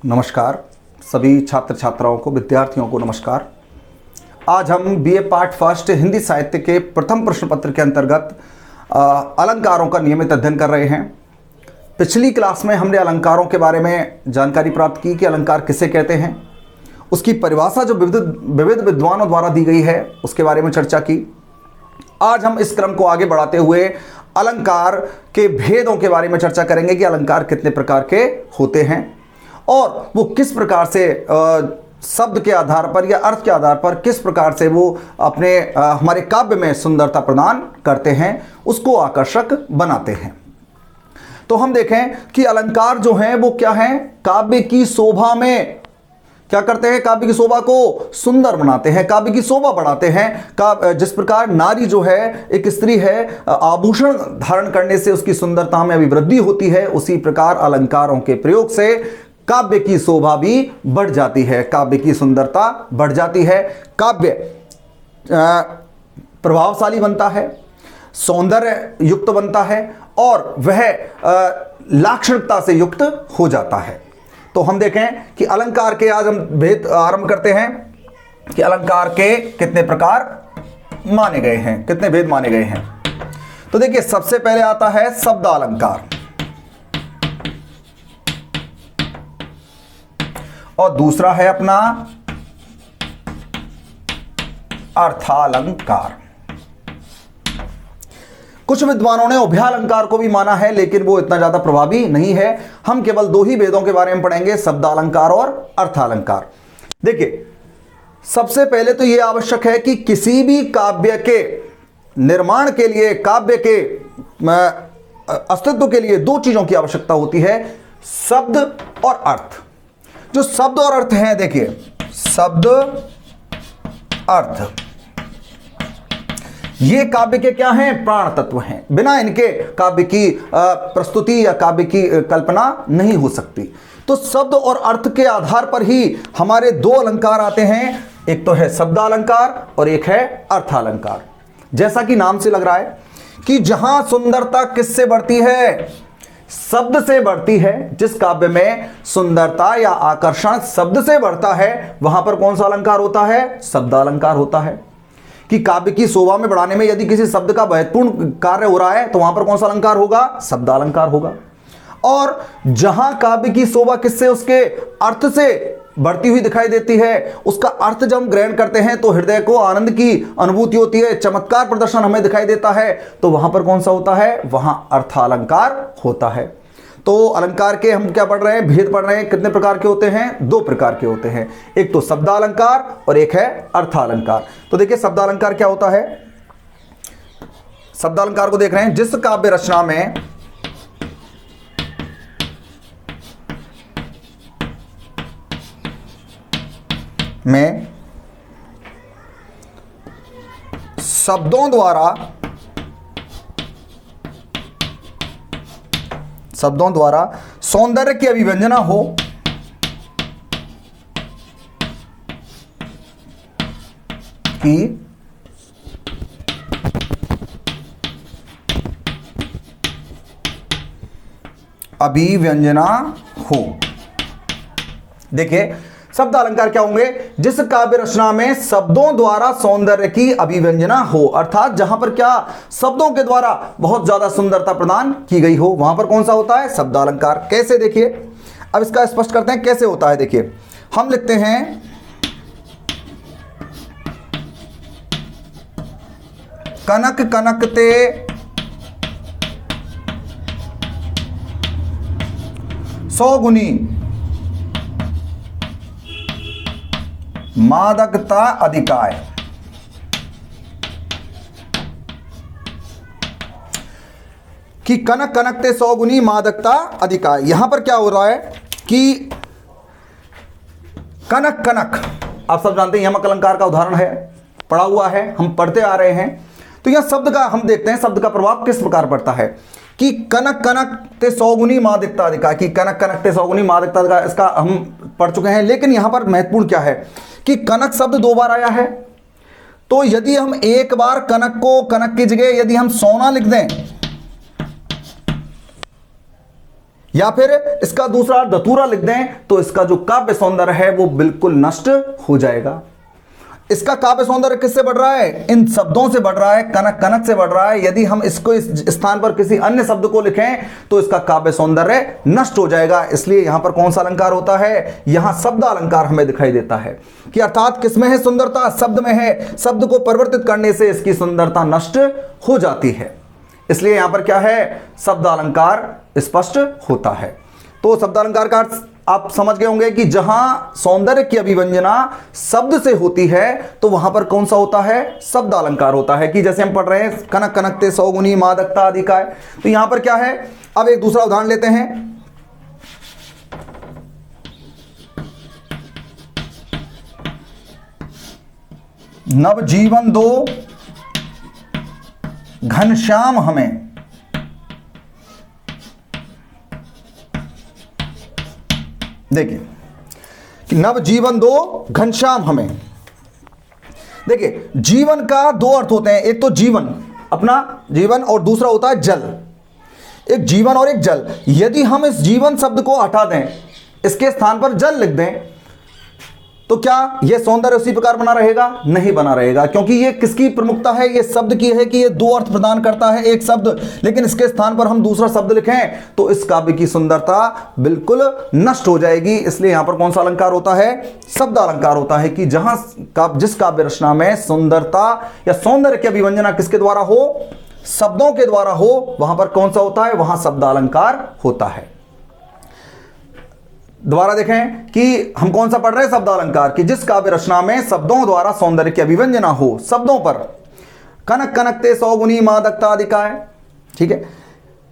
नमस्कार सभी छात्र छात्राओं को, विद्यार्थियों को नमस्कार। आज हम बीए पार्ट फर्स्ट हिंदी साहित्य के प्रथम प्रश्न पत्र के अंतर्गत अलंकारों का नियमित अध्ययन कर रहे हैं। पिछली क्लास में हमने अलंकारों के बारे में जानकारी प्राप्त की कि अलंकार किसे कहते हैं, उसकी परिभाषा जो विविध विद्वानों द्वारा दी गई है उसके बारे में चर्चा की। आज हम इस क्रम को आगे बढ़ाते हुए अलंकार के भेदों के बारे में चर्चा करेंगे कि अलंकार कितने प्रकार के होते हैं और वो किस प्रकार से शब्द के आधार पर या अर्थ के आधार पर किस प्रकार से वो अपने हमारे काव्य में सुंदरता प्रदान करते हैं, उसको आकर्षक बनाते हैं। तो हम देखें कि अलंकार जो हैं वो क्या हैं, काव्य की शोभा में क्या करते हैं, काव्य की शोभा को सुंदर बनाते हैं, काव्य की शोभा बढ़ाते हैं। जिस प्रकार नारी जो है, एक स्त्री है, आभूषण धारण करने से उसकी सुंदरता में अभिवृद्धि होती है, उसी प्रकार अलंकारों के प्रयोग से काव्य की शोभा भी बढ़ जाती है, काव्य की सुंदरता बढ़ जाती है, काव्य प्रभावशाली बनता है, सौंदर्य युक्त बनता है और वह लाक्षणिकता से युक्त हो जाता है। तो हम देखें कि अलंकार के आज हम भेद आरंभ करते हैं कि अलंकार के कितने प्रकार माने गए हैं, कितने भेद माने गए हैं। तो देखिए, सबसे पहले आता है शब्दालंकार और दूसरा है अपना अर्थालंकार। कुछ विद्वानों ने उभयालंकार को भी माना है, लेकिन वो इतना ज्यादा प्रभावी नहीं है। हम केवल दो ही भेदों के बारे में पढ़ेंगे, शब्दालंकार और अर्थालंकार। देखिए, सबसे पहले तो यह आवश्यक है कि किसी भी काव्य के निर्माण के लिए, काव्य के अस्तित्व के लिए दो चीजों की आवश्यकता होती है, शब्द और अर्थ। जो शब्द और अर्थ हैं, देखिए, शब्द अर्थ ये काव्य के क्या हैं, प्राण तत्व हैं। बिना इनके काव्य की प्रस्तुति या काव्य की कल्पना नहीं हो सकती। तो शब्द और अर्थ के आधार पर ही हमारे दो अलंकार आते हैं, एक तो है शब्दालंकार और एक है अर्थालंकार। जैसा कि नाम से लग रहा है कि जहां सुंदरता किससे बढ़ती है, शब्द से बढ़ती है। जिस काव्य में सुंदरता या आकर्षण शब्द से बढ़ता है, वहां पर कौन सा अलंकार होता है, शब्दालंकार होता है। कि काव्य की शोभा में बढ़ाने में यदि किसी शब्द का महत्वपूर्ण कार्य हो रहा है, तो वहां पर कौन सा अलंकार होगा, शब्दालंकार होगा। और जहां काव्य की शोभा किससे, उसके अर्थ से बढ़ती हुई दिखाई देती है, उसका अर्थ जब हम ग्रहण करते हैं तो हृदय को आनंद की अनुभूति होती है, चमत्कार प्रदर्शन हमें दिखाई देता है, तो वहां पर कौन सा होता है, वहां अर्थालंकार होता है। तो अलंकार के हम क्या पढ़ रहे हैं, भेद पढ़ रहे हैं। कितने प्रकार के होते हैं, दो प्रकार के होते हैं, एक तो शब्दालंकार और एक है अर्थालंकार। तो देखिए, शब्दालंकार क्या होता है। शब्दालंकार को देख रहे हैं, जिस काव्य रचना में शब्दों द्वारा सौंदर्य की अभिव्यंजना हो, की अभिव्यंजना हो। देखिए, शब्द अलंकार क्या होंगे, जिस काव्य रचना में शब्दों द्वारा सौंदर्य की अभिव्यंजना हो, अर्थात जहां पर क्या शब्दों के द्वारा बहुत ज्यादा सुंदरता प्रदान की गई हो, वहां पर कौन सा होता है, शब्दालंकार। कैसे, देखिए, अब इसका स्पष्ट करते हैं कैसे होता है। देखिए, हम लिखते हैं कनक कनकते सौगुनी मादकता अधिकाय। कि कनक कनकते सौगुनी मादकता अधिकाय। यहां पर क्या हो रहा है कि कनक कनक, आप सब जानते हैं, यमक अलंकार का उदाहरण है, पढ़ा हुआ है, हम पढ़ते आ रहे हैं। तो यह शब्द का हम देखते हैं, शब्द का प्रभाव किस प्रकार पड़ता है कि कनक कनक ते सौगुनी मादकता अधिकाय। कि कनक कनक ते सौगुनी मादकता अधिकाय, इसका हम पढ़ चुके हैं। लेकिन यहां पर महत्वपूर्ण क्या है कि कनक शब्द दो बार आया है, तो यदि हम एक बार कनक को, कनक की जगह यदि हम सोना लिख दें, या फिर इसका दूसरा अर्थ धतूरा लिख दें तो इसका जो काव्य सौंदर्य है वो बिल्कुल नष्ट हो जाएगा। इसका काव्य सौंदर्य किससे बढ़ रहा है? इन शब्दों से बढ़ रहा है, कनक कनक से बढ़ रहा है। यदि हम इसको इस स्थान पर किसी अन्य शब्द को लिखें तो इसका काव्य सौंदर्य नष्ट हो जाएगा। इसलिए यहां पर कौन सा अलंकार होता है? यहां शब्द अलंकार हमें दिखाई देता है कि अर्थात किसमें है सुंदरता? शब्द में है। शब्द को परिवर्तित करने से इसकी सुंदरता नष्ट हो जाती है, इसलिए यहां पर क्या है? शब्द अलंकार स्पष्ट होता है। तो शब्द अलंकार का अर्थ आप समझ गए होंगे कि जहां सौंदर्य की अभिव्यंजना शब्द से होती है तो वहां पर कौन सा होता है? शब्द अलंकार होता है। कि जैसे हम पढ़ रहे हैं कनक कनकते सौगुनी मादकता आदि का है, तो यहां पर क्या है? अब एक दूसरा उदाहरण लेते हैं। नव जीवन दो घनश्याम हमें, देखिए कि नव जीवन दो घनश्याम हमें। देखिए जीवन का दो अर्थ होते हैं, एक तो जीवन अपना जीवन और दूसरा होता है जल। एक जीवन और एक जल। यदि हम इस जीवन शब्द को हटा दें, इसके स्थान पर जल लिख दें, तो क्या यह सौंदर्य उसी प्रकार बना रहेगा? नहीं बना रहेगा, क्योंकि यह किसकी प्रमुखता है? यह शब्द की है कि यह दो अर्थ प्रदान करता है एक शब्द, लेकिन इसके स्थान पर हम दूसरा शब्द लिखें तो इस काव्य की सुंदरता बिल्कुल नष्ट हो जाएगी। इसलिए यहां पर कौन सा अलंकार होता है? शब्द अलंकार होता है कि जहां जिस काव्य रचना में सुंदरता या सौंदर्य की अभिव्यंजना किसके द्वारा हो? शब्दों के द्वारा हो, वहां पर कौन सा होता है? वहां शब्द अलंकार होता है। दोबारा देखें कि हम कौन सा पढ़ रहे हैं? शब्द अलंकार। कि जिस काव्य रचना में शब्दों द्वारा सौंदर्य की अभिव्यंजना हो, शब्दों पर कनक कनकते सौगुनी मादकता आदि का है, ठीक है।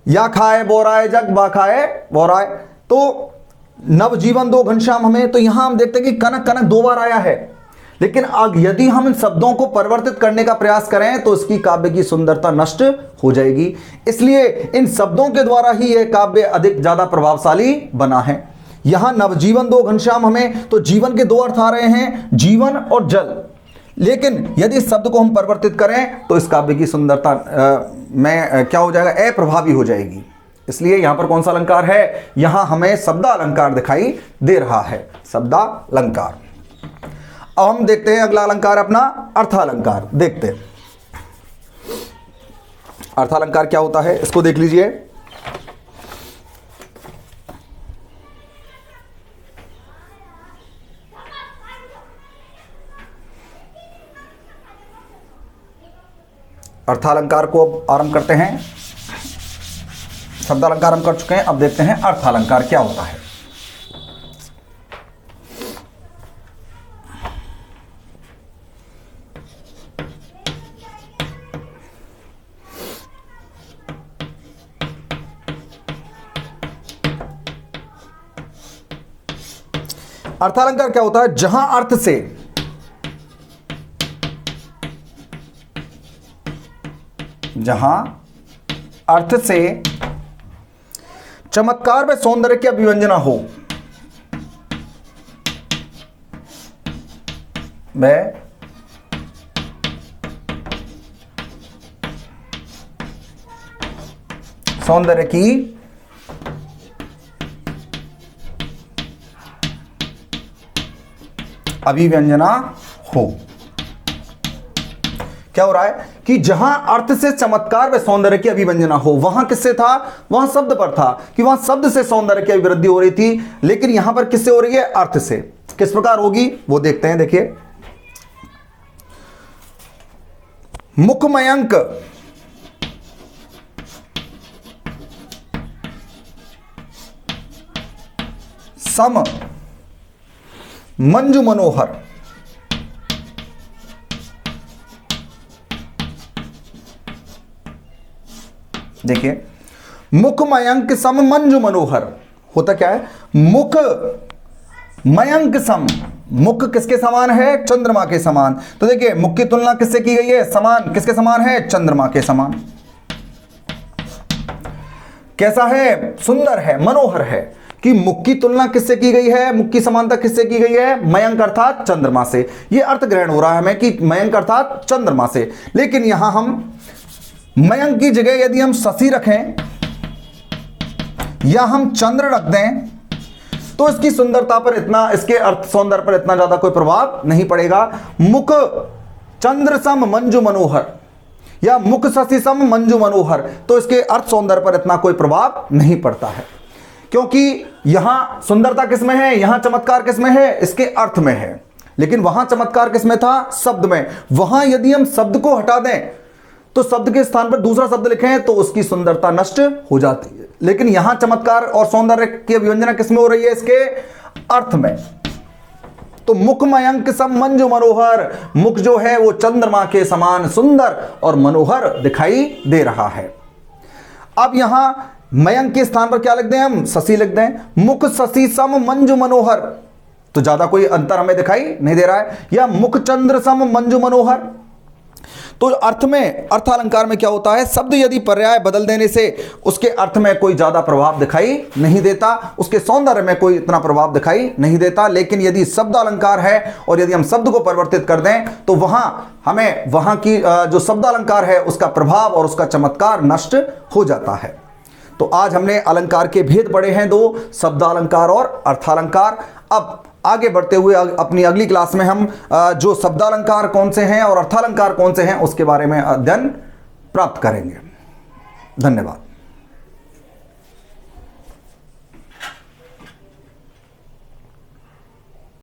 या खाए बोराए जग बा खाए बोराए, तो नव जीवन दो घनश्याम हमें, तो यहां हम देखते हैं कि कनक कनक दो बार आया है, लेकिन अब यदि हम इन शब्दों को परिवर्तित करने का प्रयास करें तो इसकी काव्य की सुंदरता नष्ट हो जाएगी। इसलिए इन शब्दों के द्वारा ही यह काव्य अधिक ज्यादा प्रभावशाली बना है। यहां नवजीवन दो घनश्याम हमें, तो जीवन के दो अर्थ आ रहे हैं, जीवन और जल। लेकिन यदि इस शब्द को हम परिवर्तित करें तो इस काव्य की सुंदरता में क्या हो जाएगा? अप्रभावी हो जाएगी। इसलिए यहां पर कौन सा अलंकार है? यहां हमें शब्द अलंकार दिखाई दे रहा है, शब्द अलंकार। अब हम देखते हैं अगला अलंकार अपना अर्थालंकार। देखते हैं अर्थालंकार क्या होता है, इसको देख लीजिए। अर्थालंकार को अब आरंभ करते हैं। शब्दालंकार हम कर चुके हैं, अब देखते हैं अर्थालंकार क्या होता है। अर्थालंकार क्या होता है? जहां अर्थ से चमत्कार व सौंदर्य की अभिव्यंजना हो, वह सौंदर्य की अभिव्यंजना हो। क्या हो रहा है कि जहां अर्थ से चमत्कार व सौंदर्य की अभिव्यंजना हो, वहां किससे था? वहां शब्द पर था कि वहां शब्द से सौंदर्य की अभिवृद्धि हो रही थी, लेकिन यहां पर किससे हो रही है? अर्थ से। किस प्रकार होगी वो देखते हैं। देखिए, मुखमयंक सम मंजू मनोहर, देखिए मुख मयंक सम मंजू मनोहर होता क्या है? मुख मयंक सम, मुख किसके समान है? चंद्रमा के समान। तो देखिए मुख की तुलना किससे की गई है? समान किसके समान है? चंद्रमा के समान। कैसा है? सुंदर है, मनोहर है। कि मुख की तुलना किससे की गई है? मुख की समानता किससे की गई है? मयंक अर्थात चंद्रमा से। यह अर्थ ग्रहण हो रहा है हमें कि मयंक अर्थात चंद्रमा से, लेकिन यहां हम मयंक की जगह यदि हम शशि रखें या हम चंद्र रख दें तो इसकी सुंदरता पर इतना, इसके अर्थ सौंदर्य पर इतना ज्यादा कोई प्रभाव नहीं पड़ेगा। मुख चंद्र सम मंजू मनोहर या मुख शशि सम मंजू मनोहर, तो इसके अर्थ सौंदर्य पर इतना कोई प्रभाव नहीं पड़ता है, क्योंकि यहां सुंदरता किसमें है, यहां चमत्कार किसमें है, इसके अर्थ में है। लेकिन वहां चमत्कार किसमें था, शब्द में। वहां यदि हम शब्द को हटा दें तो शब्द के स्थान पर दूसरा शब्द लिखें तो उसकी सुंदरता नष्ट हो जाती है। लेकिन यहां चमत्कार और सौंदर्य की अभिव्यंजना किसमें हो रही है, इसके अर्थ में। तो मुख मयंक सम मंजू मनोहर, मुख जो है वो चंद्रमा के समान सुंदर और मनोहर दिखाई दे रहा है। अब यहां मयंक के स्थान पर क्या लिख दें, हम शशि लिख दें। मुख शशि सम मंजू मनोहर, तो ज्यादा कोई अंतर हमें दिखाई नहीं दे रहा है। या मुख चंद्र सम मंजू मनोहर, तो अर्थ में, अर्थ अलंकार में क्या होता है, शब्द यदि पर्याय बदल देने से उसके अर्थ में कोई ज्यादा प्रभाव दिखाई नहीं देता, उसके सौंदर्य में कोई इतना प्रभाव दिखाई नहीं देता। लेकिन यदि शब्द अलंकार है और यदि हम शब्द को परिवर्तित कर दें तो वहां हमें वहां की जो शब्द अलंकार है उसका प्रभाव और उसका चमत्कार नष्ट हो जाता है। तो आज हमने अलंकार के भेद पढ़े हैं, दो, शब्द अलंकार और अर्थालंकार। अब आगे बढ़ते हुए अपनी अगली क्लास में हम जो शब्दालंकार कौन से हैं और अर्थालंकार कौन से हैं उसके बारे में अध्ययन प्राप्त करेंगे। धन्यवाद।